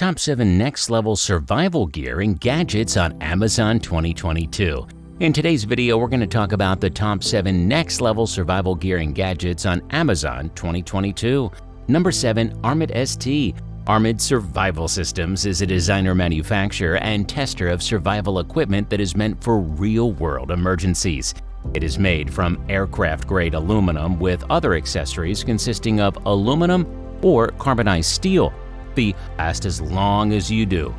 Top 7 Next Level Survival Gear and Gadgets on Amazon 2022. In today's video, we're going to talk about the top 7 Next Level Survival Gear and Gadgets on Amazon 2022. Number 7. Armid ST. Armid Survival Systems is a designer, manufacturer, and tester of survival equipment that is meant for real-world emergencies. It is made from aircraft-grade aluminum with other accessories consisting of aluminum or carbonized steel. Last as long as you do.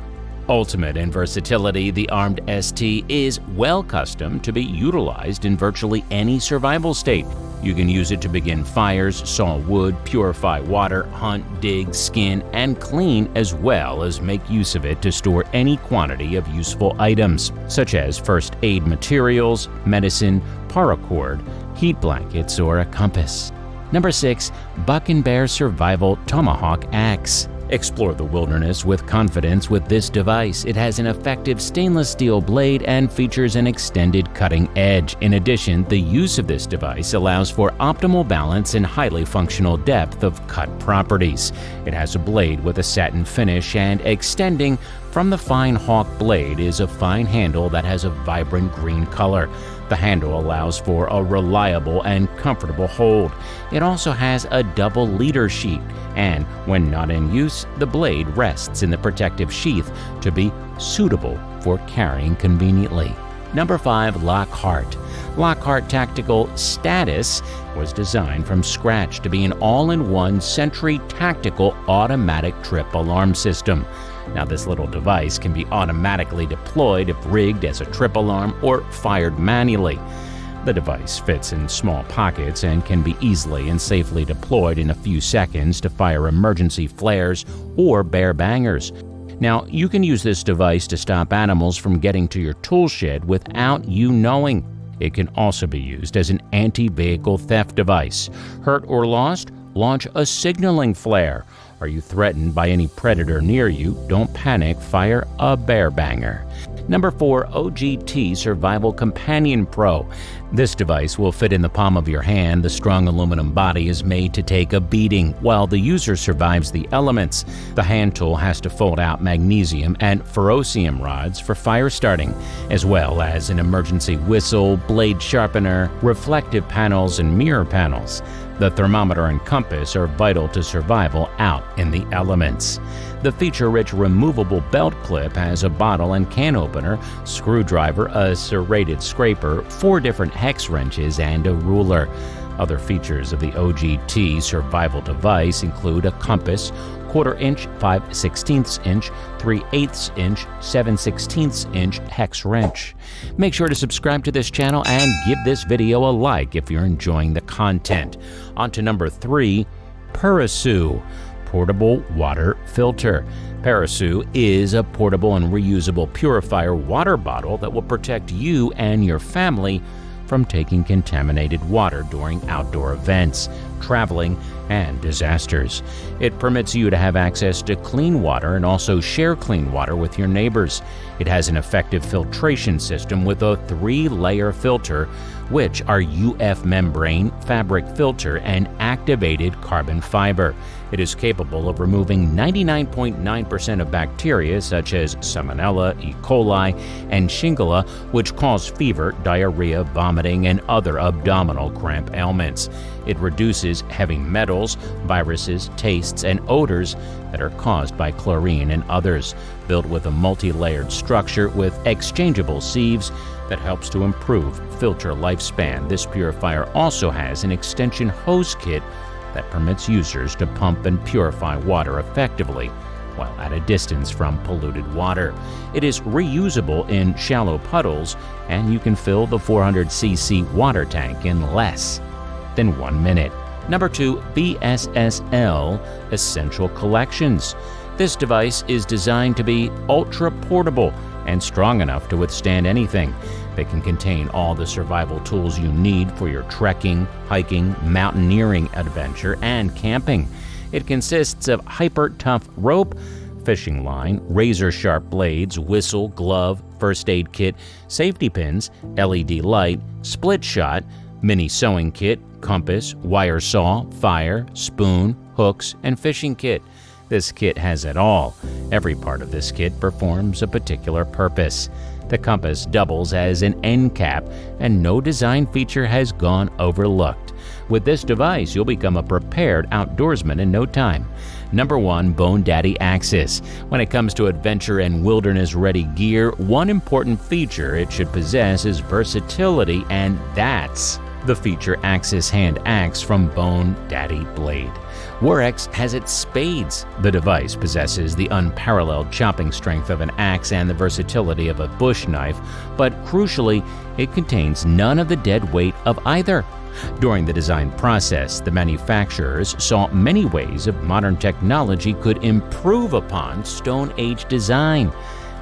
Ultimate in versatility, the Armid ST is well custom to be utilized in virtually any survival state. You can use it to begin fires, saw wood, purify water, hunt, dig, skin, and clean, as well as make use of it to store any quantity of useful items, such as first aid materials, medicine, paracord, heat blankets, or a compass. Number 6. Buck and Bear Survival Tomahawk Axe. Explore the wilderness with confidence with this device. It has an effective stainless steel blade and features an extended cutting edge. In addition, the use of this device allows for optimal balance and highly functional depth of cut properties. It has a blade with a satin finish, and extending from the fine hawk blade is a fine handle that has a vibrant green color. The handle allows for a reliable and comfortable hold. It also has a double leader sheath, and when not in use, the blade rests in the protective sheath to be suitable for carrying conveniently. Number 5. Lockhart. Lockhart Tactical Status was designed from scratch to be an all-in-one Sentry Tactical automatic trip alarm system. Now, this little device can be automatically deployed if rigged as a trip alarm or fired manually. The device fits in small pockets and can be easily and safely deployed in a few seconds to fire emergency flares or bear bangers. Now, you can use this device to stop animals from getting to your tool shed without you knowing. It can also be used as an anti-vehicle theft device. Hurt or lost? Launch a signaling flare. Are you threatened by any predator near you? Don't panic, fire a bear banger. Number 4. OGT Survival Companion Pro. This device will fit in the palm of your hand. The strong aluminum body is made to take a beating while the user survives the elements. The hand tool has to fold out magnesium and ferrocerium rods for fire starting, as well as an emergency whistle, blade sharpener, reflective panels, and mirror panels. The thermometer and compass are vital to survival out in the elements. The feature-rich removable belt clip has a bottle and can opener, screwdriver, a serrated scraper, 4 different hex wrenches, and a ruler. Other features of the OGT survival device include a compass, 1/4 inch, 5/16 inch, 3/8 inch, 7/16 inch hex wrench. Make sure to subscribe to this channel and give this video a like if you're enjoying the content. On to number 3, Purisu Portable Water Filter. Purisu is a portable and reusable purifier water bottle that will protect you and your family from taking contaminated water during outdoor events, traveling, and disasters. It permits you to have access to clean water and also share clean water with your neighbors. It has an effective filtration system with a 3-layer filter, which are UF membrane, fabric filter, and activated carbon fiber. It is capable of removing 99.9% of bacteria such as Salmonella, E. coli, and Shingilla, which cause fever, diarrhea, vomiting, and other abdominal cramp ailments. It reduces heavy metals, viruses, tastes, and odors that are caused by chlorine and others. Built with a multi-layered structure with exchangeable sieves that helps to improve filter lifespan, this purifier also has an extension hose kit that permits users to pump and purify water effectively while at a distance from polluted water. It is reusable in shallow puddles, and you can fill the 400cc water tank in less than 1 minute. Number 2. BSSL Essential Collections. This device is designed to be ultra portable and strong enough to withstand anything. They can contain all the survival tools you need for your trekking, hiking, mountaineering adventure, and camping. It consists of hyper-tough rope, fishing line, razor-sharp blades, whistle, glove, first aid kit, safety pins, LED light, split shot, mini sewing kit, compass, wire saw, fire, spoon, hooks, and fishing kit. This kit has it all. Every part of this kit performs a particular purpose. The compass doubles as an end cap, and no design feature has gone overlooked. With this device, you'll become a prepared outdoorsman in no time. Number 1. Bone Daddy Axis. When it comes to adventure and wilderness-ready gear, one important feature it should possess is versatility, and that's the Feature Axis Hand Axe from Bone Daddy Blade. Warex has its spades. The device possesses the unparalleled chopping strength of an axe and the versatility of a bush knife, but crucially, it contains none of the dead weight of either. During the design process, the manufacturers saw many ways of modern technology could improve upon Stone Age design.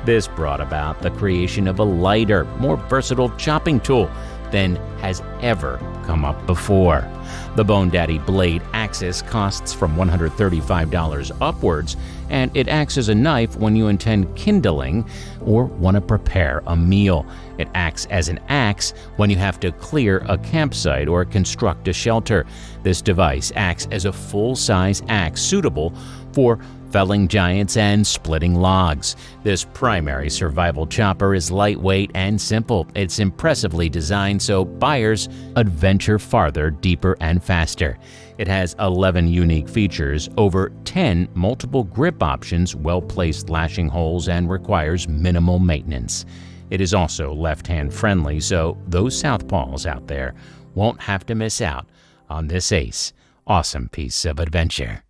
This brought about the creation of a lighter, more versatile chopping tool than has ever come up before. The Bone Daddy Blade Axis costs from $135 upwards, and it acts as a knife when you intend kindling or want to prepare a meal. It acts as an axe when you have to clear a campsite or construct a shelter. This device acts as a full-size axe suitable for felling giants and splitting logs. This primary survival chopper is lightweight and simple. It's impressively designed so buyers adventure farther, deeper, and faster. It has 11 unique features, over 10 multiple grip options, well-placed lashing holes, and requires minimal maintenance. It is also left-hand friendly, so those southpaws out there won't have to miss out on this awesome piece of adventure.